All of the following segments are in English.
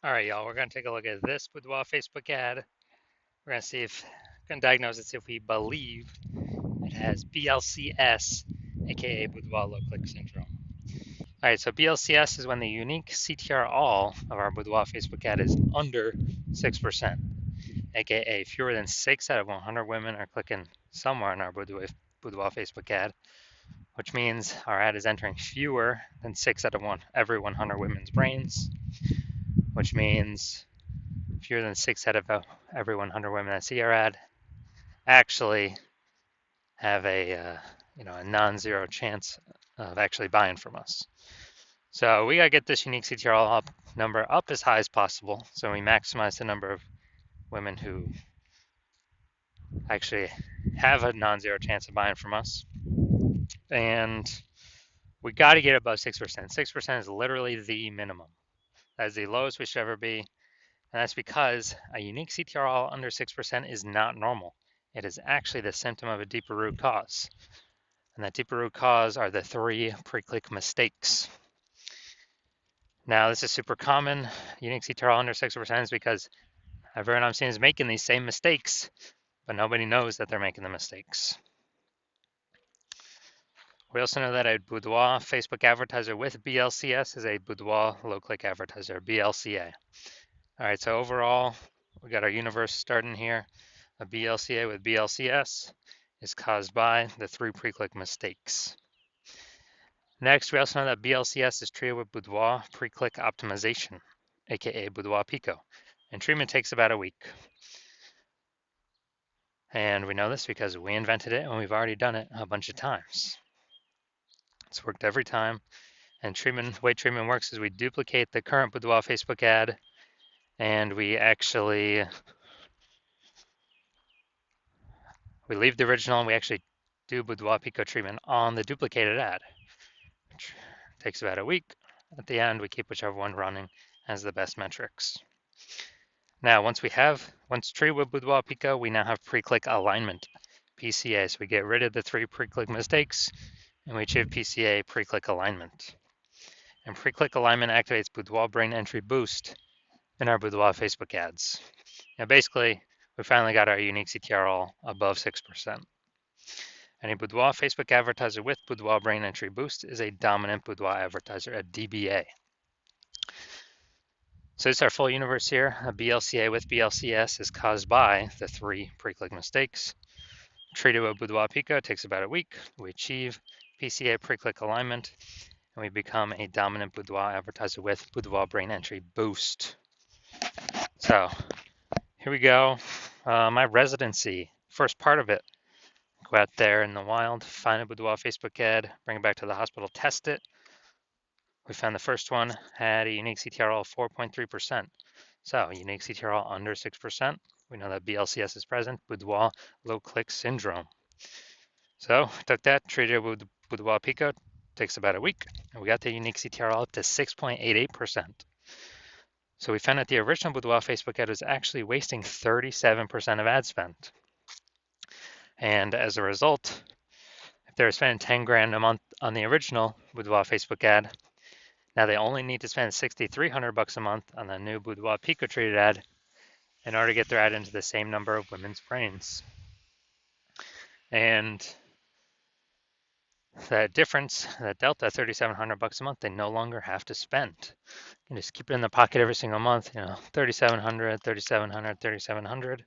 All right, y'all, we're going to take a look at this Boudoir Facebook ad. We're going to see if, going to diagnose it, see if we believe it has BLCS, aka Boudoir low click syndrome. All right, so BLCS is when the unique CTR all of our Boudoir Facebook ad is under 6%, aka fewer than 6 out of 100 women are clicking somewhere in our Boudoir Facebook ad, which means our ad is entering fewer than 6 out of every 100 women's brains, which means fewer than 6 out of every 100 women that see our ad actually have a non-zero chance of actually buying from us. So we gotta get this unique CTRL number up as high as possible, so we maximize the number of women who actually have a non-zero chance of buying from us, and we got to get above 6%. 6% is literally the minimum. That is the lowest we should ever be, and that's because a unique CTRL under 6% is not normal. It is actually the symptom of a deeper root cause. And that deeper root cause are the 3 pre-click mistakes. Now, this is super common. Unique CTRL under 6% is because everyone I'm seeing is making these same mistakes, but nobody knows that they're making the mistakes. We also know that a Boudoir Facebook advertiser with BLCS is a Boudoir low-click advertiser, BLCA. All right, so overall, we got our universe starting here. A BLCA with BLCS is caused by the 3 pre-click mistakes. Next, we also know that BLCS is treated with Boudoir pre-click optimization, aka Boudoir Pico, and treatment takes about a week. And we know this because we invented it and we've already done it a bunch of times. It's worked every time. And the way treatment works is we duplicate the current Boudoir Facebook ad, and we leave the original and we actually do Boudoir Pico treatment on the duplicated ad, which takes about a week. At the end, we keep whichever one running has the best metrics. Now, once treated with Boudoir Pico, we now have pre-click alignment, PCA. So we get rid of the 3 pre-click mistakes and we achieve PCA, pre-click alignment. And pre-click alignment activates Boudoir brain entry boost in our Boudoir Facebook ads. Now, basically, we finally got our unique CTRL above 6%. And a Boudoir Facebook advertiser with Boudoir brain entry boost is a dominant Boudoir advertiser, a DBA. So this is our full universe here. A BLCA with BLCS is caused by the 3 pre-click mistakes. Treated with Boudoir Pico takes about a week. We achieve PCA pre-click alignment, and we become a dominant Boudoir advertiser with Boudoir brain entry boost. So here we go. My residency, first part of it. Go out there in the wild, find a Boudoir Facebook ad, bring it back to the hospital, test it. We found the first one had a unique CTRL of 4.3%. So unique CTRL under 6%. We know that BLCS is present, Boudoir low click syndrome. So took that, treated it with Boudoir Pico, takes about a week, and we got the unique CTRL up to 6.88%. So we found that the original Boudoir Facebook ad was actually wasting 37% of ad spend. And as a result, if they were spending 10 grand a month on the original Boudoir Facebook ad, now they only need to spend $6,300 a month on the new Boudoir Pico treated ad in order to get their ad into the same number of women's brains. And that difference, that delta, $3,700 a month, they no longer have to spend. You can just keep it in the pocket every single month, $3,700, $3,700, $3,700.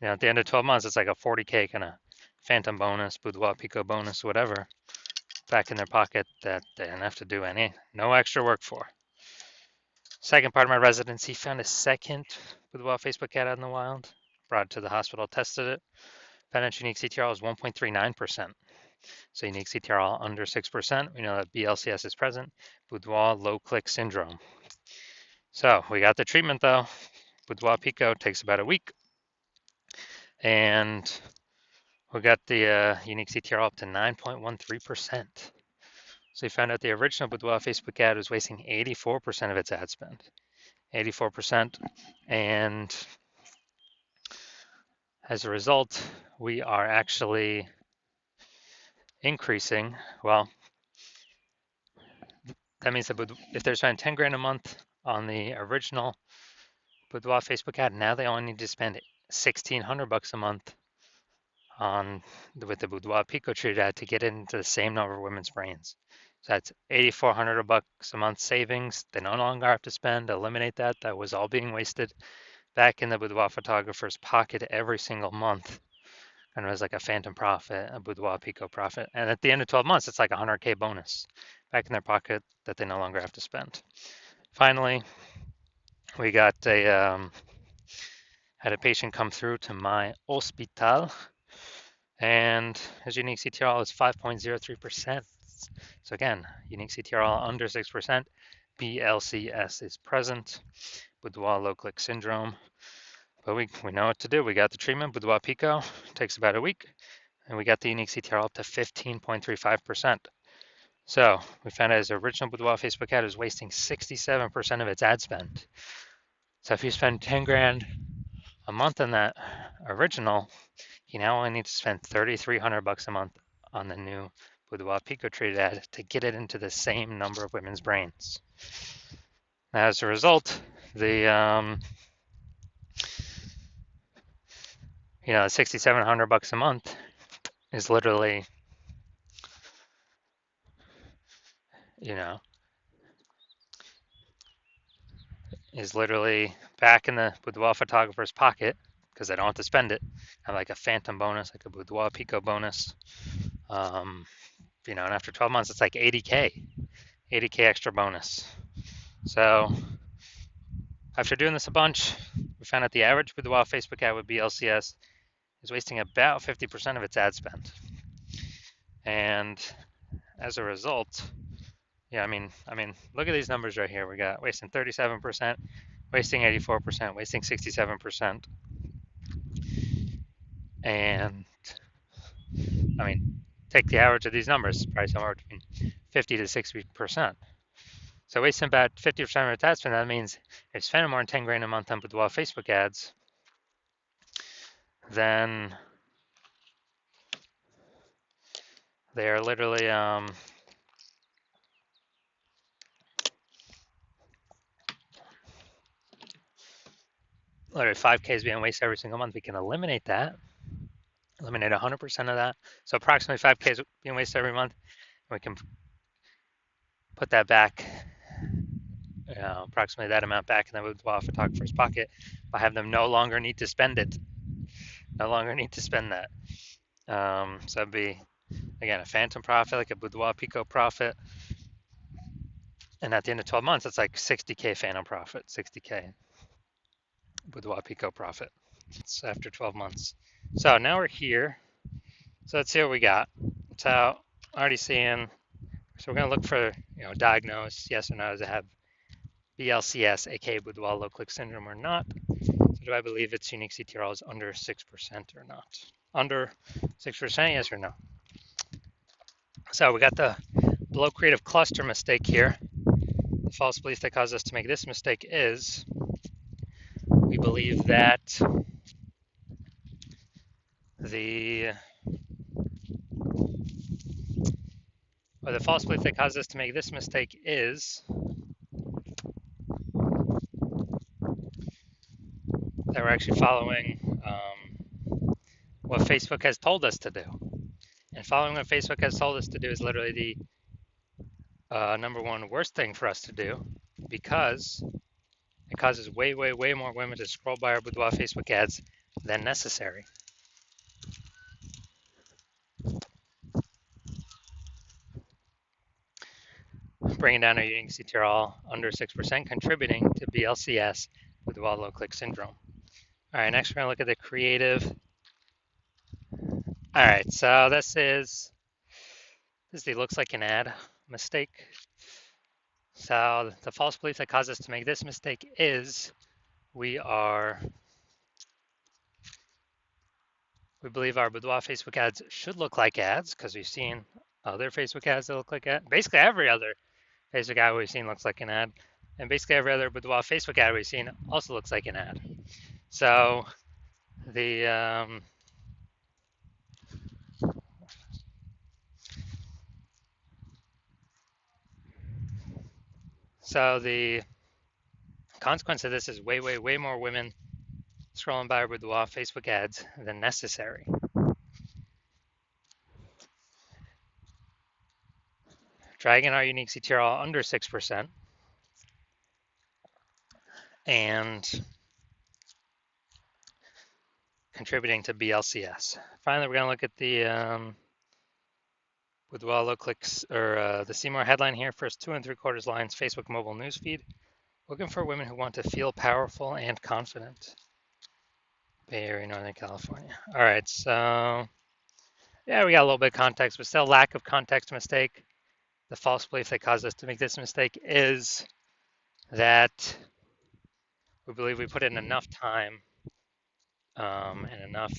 At the end of 12 months, it's like a 40K kind of phantom bonus, Boudoir Pico bonus, whatever, back in their pocket that they didn't have to do no extra work for. Second part of my residency, found a second Boudoir Facebook ad out in the wild, brought it to the hospital, tested it, found its unique CTRL is 1.39%. So unique CTRL under 6%, we know that BLCS is present, Boudoir low click syndrome. So we got the treatment though. Boudoir Pico takes about a week. And we got the unique CTRL up to 9.13%. So we found out the original Boudoir Facebook ad was wasting 84% of its ad spend. 84%. And as a result, we are actually increasing. Well, that means that if they're spending 10 grand a month on the original Boudoir Facebook ad. Now they only need to spend $1,600 a month on with the Boudoir Pico treated ad to get into the same number of women's brains. So that's $8,400 a month savings. They no longer have to spend, eliminate that. That was all being wasted back in the boudoir photographer's pocket every single month. And it was like a phantom profit, a boudoir Pico profit. And at the end of 12 months, it's like a 100K bonus back in their pocket that they no longer have to spend. Finally, we got had a patient come through to my hospital, and his unique CTRL is 5.03%. So again, unique CTRL under 6%, BLCS is present, boudoir low click syndrome. But we know what to do. We got the treatment, Boudoir Pico, it takes about a week, and we got the unique CTRL up to 15.35%. So we found out his original Boudoir Facebook ad is wasting 67% of its ad spend. So if you spend 10 grand a month on that original, you now only need to spend $3,300 a month on the new Boudoir Pico treated ad to get it into the same number of women's brains. Now, as a result, the $6,700 a month is literally, back in the boudoir photographer's pocket because they don't have to spend it. Have like a phantom bonus, like a Boudoir Pico bonus. And after 12 months, it's like 80K extra bonus. So after doing this a bunch, we found out the average Boudoir Facebook ad with BLCS is wasting about 50% of its ad spend. And as a result, look at these numbers right here. We got wasting 37%, wasting 84%, wasting 67%. And take the average of these numbers, probably somewhere between 50 to 60%. So wasting about 50% of its ad spend, that means if spending more than 10 grand a month on Boudoir Facebook ads, then they are literally 5K is being wasted every single month. We can eliminate that, eliminate 100% of that. So approximately 5K is being wasted every month. And we can put that back, approximately that amount back in the Boudoir photographer's pocket by having them no longer need to spend it, no longer need to spend that. So it'd be, again, a phantom profit, like a Boudoir Pico profit. And at the end of 12 months, it's like 60K phantom profit, 60K Boudoir Pico profit. It's after 12 months. So now we're here. So let's see what we got. So already seeing, so we're going to look for, diagnose, yes or no, does it have BLCS, aka Boudoir low click syndrome or not? So do I believe its unique CTRL is under 6% or not? Under 6%, yes or no? So we got the below creative cluster mistake here. The false belief that caused us to make this mistake is we believe that the false belief that caused us to make this mistake is that we're actually following what Facebook has told us to do. And following what Facebook has told us to do is literally the number one worst thing for us to do, because it causes way, way, way more women to scroll by our Boudoir Facebook ads than necessary. Bringing down our unique CTRL under 6%, contributing to BLCS Boudoir low click syndrome. All right, next we're going to look at the creative. All right, so this is the looks like an ad mistake. So the false belief that caused us to make this mistake is we believe our Boudoir Facebook ads should look like ads because we've seen other Facebook ads that look like ads. Basically every other Facebook ad we've seen looks like an ad. And basically every other Boudoir Facebook ad we've seen also looks like an ad. So the Consequence of this is way more women scrolling by our boudoir Facebook ads than necessary. Dragging our unique CTRL under 6% and contributing to BLCS. Finally, we're going to look at the boudoir low clicks, or the Seymour headline here. First 2 3/4 lines, Facebook mobile newsfeed. Looking for women who want to feel powerful and confident. Bay Area, Northern California. All right, so yeah, we got a little bit of context, but still lack of context mistake. The false belief that caused us to make this mistake is that we believe we put in enough time and enough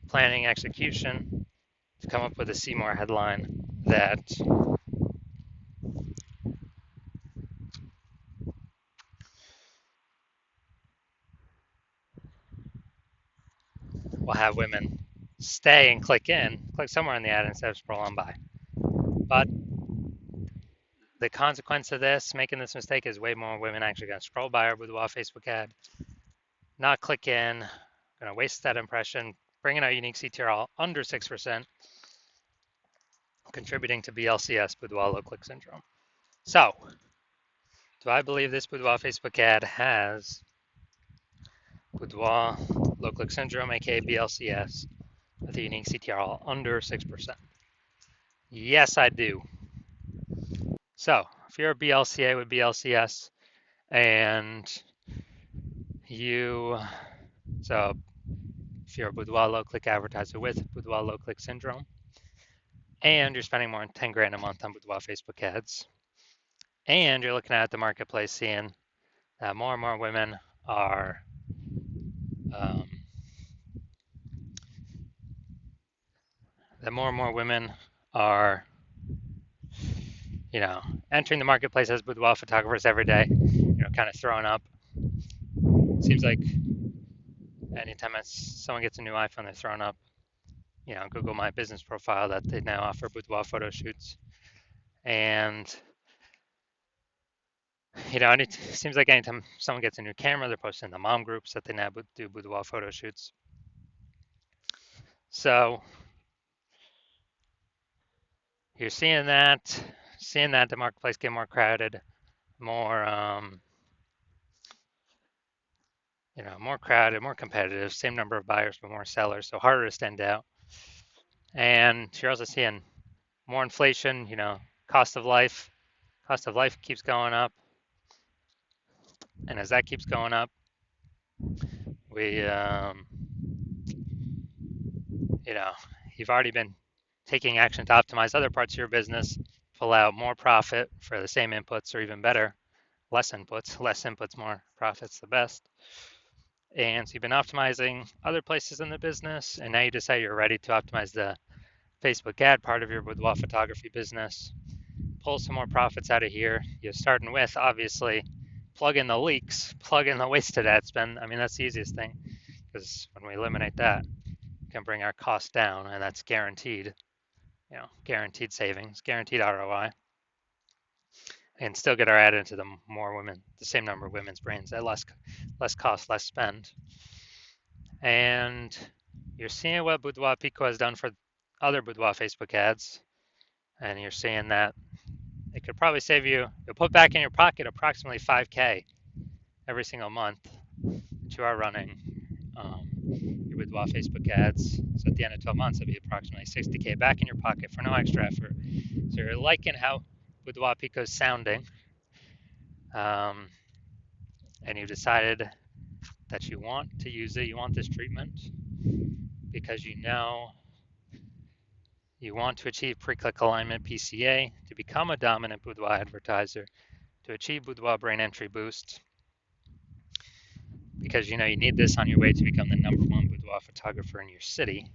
planning execution to come up with a Seymour headline that will have women stay and click somewhere in the ad instead of scroll on by. But the consequence of this, making this mistake, is way more women actually going to scroll by our boudoir Facebook ad, not click in, going to waste that impression, bringing our unique CTRL under 6%, contributing to BLCS, boudoir low click syndrome. So, do I believe this boudoir Facebook ad has boudoir low click syndrome, aka BLCS, with a unique CTRL under 6%? Yes, I do. So, if you're a BLCA with BLCS and so if you're a boudoir low click advertiser with boudoir low click syndrome and you're spending more than 10 grand a month on boudoir Facebook ads and you're looking at the marketplace seeing that more and more women are entering the marketplace as boudoir photographers every day, kind of throwing up. Seems like anytime someone gets a new iPhone, they're throwing up, Google My Business profile that they now offer boudoir photo shoots. And, it seems like anytime someone gets a new camera, they're posting in the mom groups that they now do boudoir photo shoots. So you're seeing that the marketplace get more crowded, more more competitive, same number of buyers, but more sellers, so harder to stand out. And you're also seeing more inflation, cost of life keeps going up. And as that keeps going up, you've already been taking action to optimize other parts of your business, pull out more profit for the same inputs, or even better, less inputs, more profits, the best. And so you've been optimizing other places in the business, and now you decide you're ready to optimize the Facebook ad part of your boudoir photography business. Pull some more profits out of here. You're starting with, obviously, plug in the leaks, plug in the wasted ad spend. I mean, that's the easiest thing, because when we eliminate that, we can bring our costs down, and that's guaranteed, guaranteed savings, guaranteed ROI, and still get our ad into the same number of women's brains at less cost, less spend. And you're seeing what Boudoir Pico has done for other Boudoir Facebook ads, and you're seeing that it could probably save you'll put back in your pocket approximately $5K every single month that you are running your Boudoir Facebook ads. So at the end of 12 months, it'll be approximately $60K back in your pocket for no extra effort. So you're liking how Boudoir Pico is sounding, and you've decided that you want to use it, you want this treatment, because you want to achieve pre-click alignment PCA, to become a dominant boudoir advertiser, to achieve boudoir brain entry boost, because you need this on your way to become the #1 boudoir photographer in your city,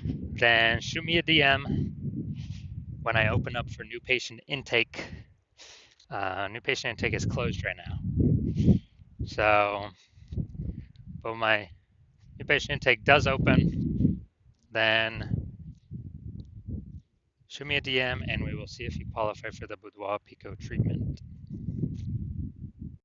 then shoot me a DM when I open up for new patient intake. New patient intake is closed right now. So, but my new patient intake does open, then shoot me a DM and we will see if you qualify for the Boudoir Pico treatment.